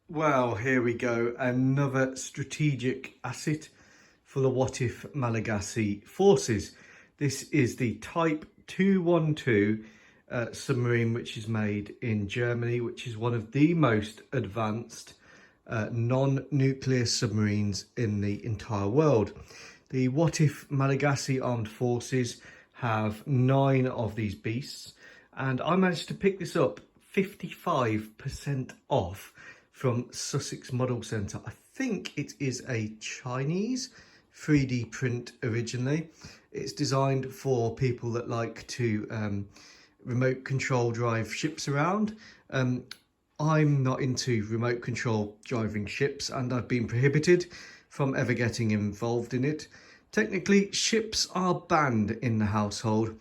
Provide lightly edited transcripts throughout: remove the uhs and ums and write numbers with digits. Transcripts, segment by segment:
Well, here we go. Another strategic asset for the Whif Malagasy forces. This is the Type 212 submarine, which is made in Germany, which is one of the most advanced non-nuclear submarines in the entire world. The Whif Malagasy Armed Forces have 9 of these beasts, and I managed to pick this up 55% off from Sussex Model Centre. I think it is a Chinese 3D print originally. It's designed for people that like to remote control drive ships around. I'm not into remote control driving ships, and I've been prohibited from ever getting involved in it. Technically, ships are banned in the household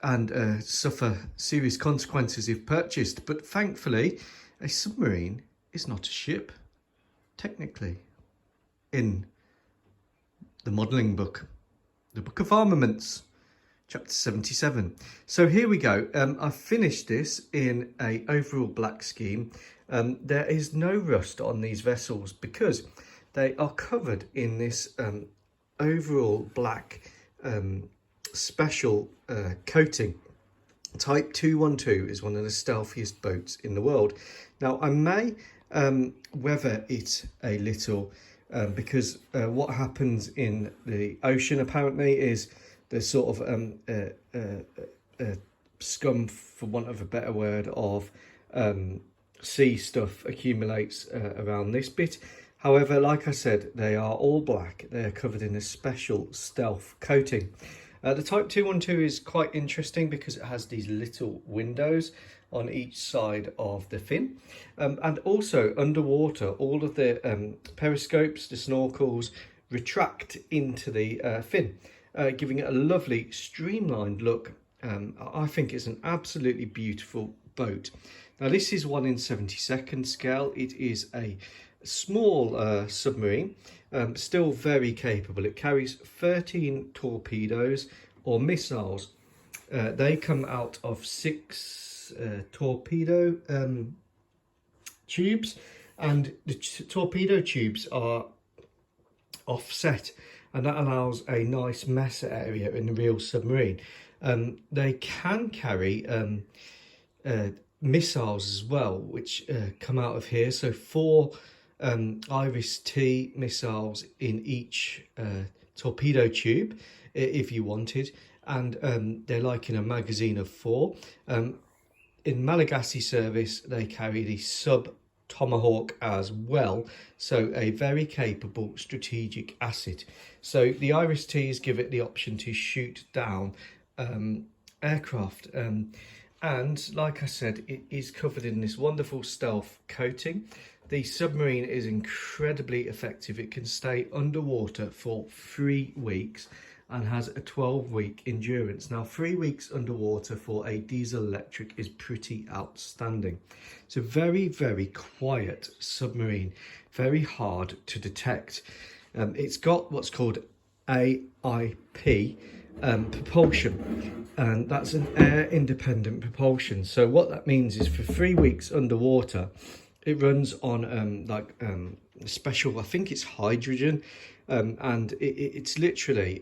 and suffer serious consequences if purchased, but thankfully a submarine is not a ship, technically, in the modelling book, the Book of Armaments, chapter 77. So here we go. I've finished this in a overall black scheme. There is no rust on these vessels because they are covered in this overall black special coating. Type 212 is one of the stealthiest boats in the world. Now I may weather it a little because what happens in the ocean apparently is the sort of scum, for want of a better word, of sea stuff accumulates around this bit. However, like I said, they are all black. They are covered in a special stealth coating. The Type 212 is quite interesting because it has these little windows on each side of the fin, and also underwater all of the periscopes, the snorkels, retract into the fin, giving it a lovely streamlined look. I think it's an absolutely beautiful boat. Now this is 1 in 72nd scale. It is a small submarine, still very capable. It carries 13 torpedoes or missiles. They come out of 6 torpedo tubes, and the torpedo tubes are offset, and that allows a nice mess area in the real submarine. They can carry missiles as well, which come out of here. So 4 Iris-T missiles in each torpedo tube if you wanted, and they're like in a magazine of 4. In Malagasy service they carry the Sub Tomahawk as well, so a very capable strategic asset. So the Iris-Ts give it the option to shoot down aircraft, and like I said, it is covered in this wonderful stealth coating. The submarine is incredibly effective. It can stay underwater for 3 weeks and has a 12-week endurance. Now 3 weeks underwater for a diesel electric is pretty outstanding. It's a very, very quiet submarine, very hard to detect. It's got what's called AIP propulsion, and that's an air independent propulsion. So what that means is for 3 weeks underwater, it runs on special, I think it's hydrogen, and it's literally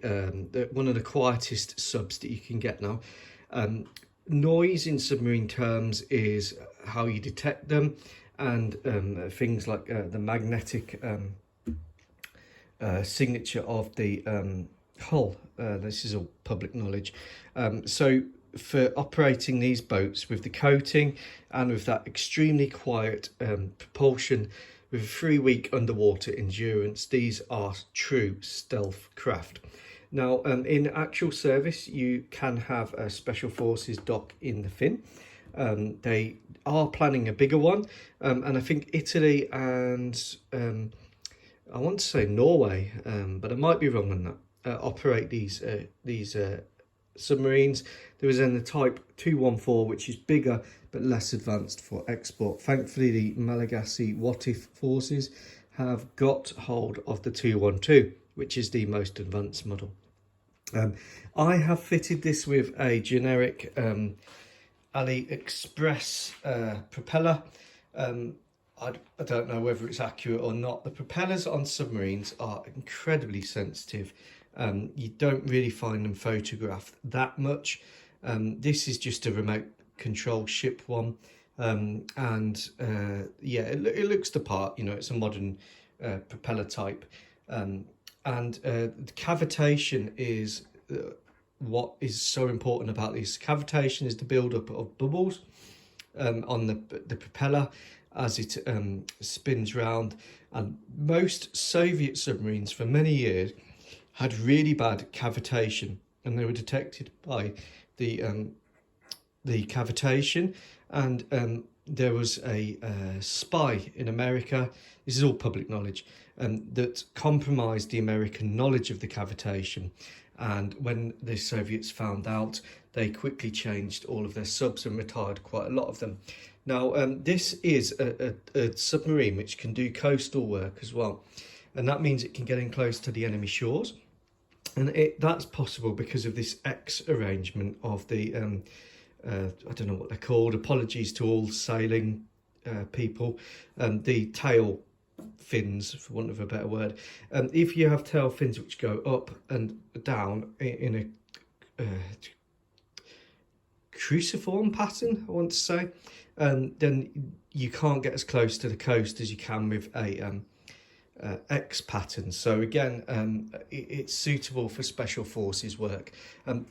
one of the quietest subs that you can get now. Noise in submarine terms is how you detect them, and things like the magnetic signature of the hull. This is all public knowledge. So for operating these boats with the coating and with that extremely quiet propulsion with a 3-week underwater endurance, these are true stealth craft. Now in actual service you can have a special forces dock in the fin. They are planning a bigger one, and I think Italy and I want to say Norway, but I might be wrong on that, operate these submarines. There is then the Type 214, which is bigger but less advanced for export. Thankfully, the Malagasy Whif forces have got hold of the 212, which is the most advanced model. I have fitted this with a generic AliExpress propeller. I don't know whether it's accurate or not. The propellers on submarines are incredibly sensitive. You don't really find them photographed that much. This is just a remote control ship one. Yeah, it looks the part, you know, it's a modern propeller type. The cavitation is what is so important about this. Cavitation is the build-up of bubbles on the propeller as it spins round, and most Soviet submarines for many years had really bad cavitation, and they were detected by the cavitation. And there was a spy in America, this is all public knowledge, that compromised the American knowledge of the cavitation. And when the Soviets found out, they quickly changed all of their subs and retired quite a lot of them. Now, this is a submarine which can do coastal work as well. And that means it can get in close to the enemy shores. And that's possible because of this X arrangement of the, I don't know what they're called, apologies to all sailing people, the tail fins, for want of a better word. If you have tail fins which go up and down in a cruciform pattern, I want to say, then you can't get as close to the coast as you can with a X pattern. So again, it's suitable for special forces work.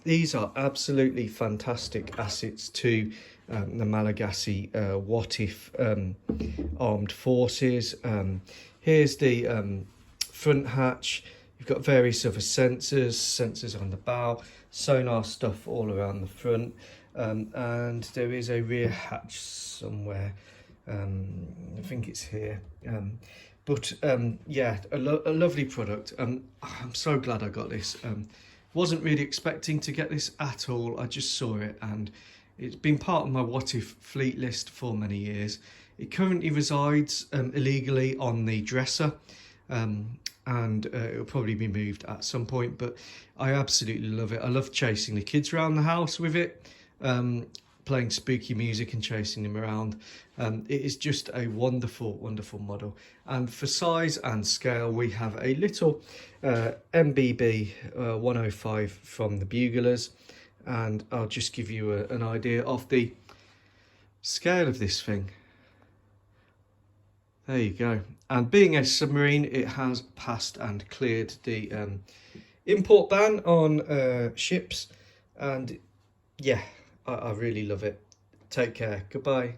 These are absolutely fantastic assets to the Malagasy What If armed forces. Here's the front hatch. You've got various other sensors on the bow, sonar stuff all around the front, and there is a rear hatch somewhere. I think it's here. Yeah, a lovely product. I'm so glad I got this. Wasn't really expecting to get this at all. I just saw it, and it's been part of my What If fleet list for many years. It currently resides illegally on the dresser, and it'll probably be moved at some point, but I absolutely love it. I love chasing the kids around the house with it, playing spooky music and chasing them around. It is just a wonderful, wonderful model. And for size and scale, we have a little MBB 105 from the Buglers, and I'll just give you an idea of the scale of this thing. There you go. And being a submarine, it has passed and cleared the import ban on ships. And yeah, I really love it. Take care. Goodbye.